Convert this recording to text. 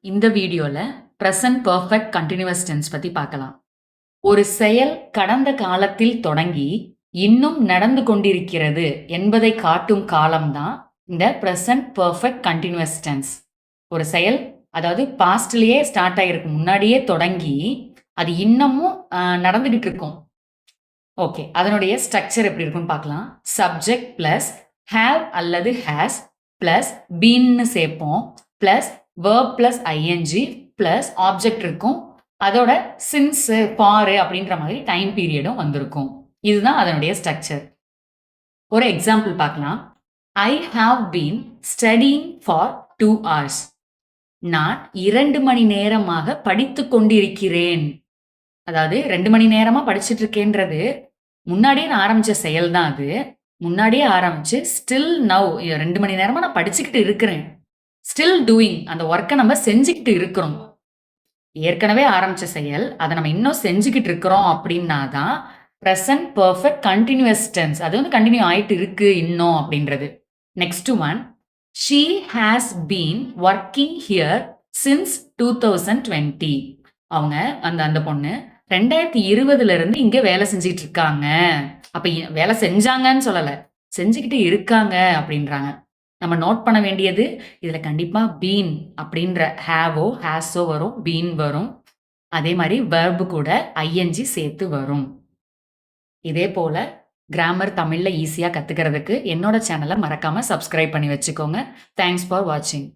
இந்த வீடியோல present perfect continuous tense பத்தி பார்க்கலாம். ஒரு செயல் கடந்த காலத்தில் தொடங்கி இன்னும் நடந்து கொண்டிருக்கிறது என்பதை காட்டும் காலம்தான் இந்த பிரசன்ட் பெர்ஃபெக்ட் கண்டினியூவஸ் டென்ஸ். ஒரு செயல் அதாவது பாஸ்ட்லயே ஸ்டார்ட் ஆயிருக்கு, முன்னாடியே தொடங்கி அது இன்னமும் நடந்துகிட்டு இருக்கும். ஓகே, அதனுடைய ஸ்ட்ரக்சர் எப்படி இருக்குன்னு பார்க்கலாம். சப்ஜெக்ட் பிளஸ் ஹேவ் அல்லது ஹேஸ் பிளஸ் பீன்னு சேர்ப்போம், plus verb plus ING plus object இருக்கும். அதோட சின்ஸ் ஃபார் அப்படின்ற மாதிரி டைம் பீரியடும் வந்திருக்கும். இதுதான் அதனுடைய ஸ்ட்ரக்சர். ஒரு எக்ஸாம்பிள் பார்க்கலாம். I have been studying for 2 hours. நான் 2 மணி நேரமாக படித்து கொண்டிருக்கிறேன். அதாவது 2 மணி நேரமா படிச்சுட்டு இருக்கேன்றது முன்னாடியே நான் ஆரம்பிச்ச செயல் தான் அது. முன்னாடியே ஆரம்பிச்சு ஸ்டில் நவ் 2 மணி நேரமா நான் படிச்சுக்கிட்டு இருக்கிறேன். ஸ்டில் டூயிங், அந்த ஒர்க்கை நம்ம செஞ்சுக்கிட்டு இருக்கிறோம். ஏற்கனவே ஆரம்பிச்ச செயல், அதை நம்ம இன்னும் செஞ்சுக்கிட்டு இருக்கிறோம் அப்படின்னா தான் ப்ரெசன்ட் பெர்ஃபெக்ட் கண்டினியூவஸ் டென்ஸ். அது வந்து கண்டினியூ ஆயிட்டு இருக்கு இன்னும் அப்படின்றது. Next one, she has been working here since 2020. அவங்க அந்த பொண்ணு 2020 இருந்து இங்க வேலை செஞ்சுட்டு இருக்காங்க. அப்ப வேலை செஞ்சாங்கன்னு சொல்லல, செஞ்சுக்கிட்டு இருக்காங்க அப்படின்றாங்க. நம்ம நோட் பண்ண வேண்டியது, இதுல கண்டிப்பா பீன் அப்படின்ற ஹேவோ ஹேஸோ வரும், பீன் வரும். அதே மாதிரி வெர்பு கூட ஐஎன்ஜி சேர்த்து வரும். இதே போல கிராமர் தமிழ்ல ஈஸியா கத்துக்கிறதுக்கு என்னோட சேனலை மறக்காம சப்ஸ்கிரைப் பண்ணி வச்சுக்கோங்க. தேங்க்ஸ் ஃபார் வாட்சிங்.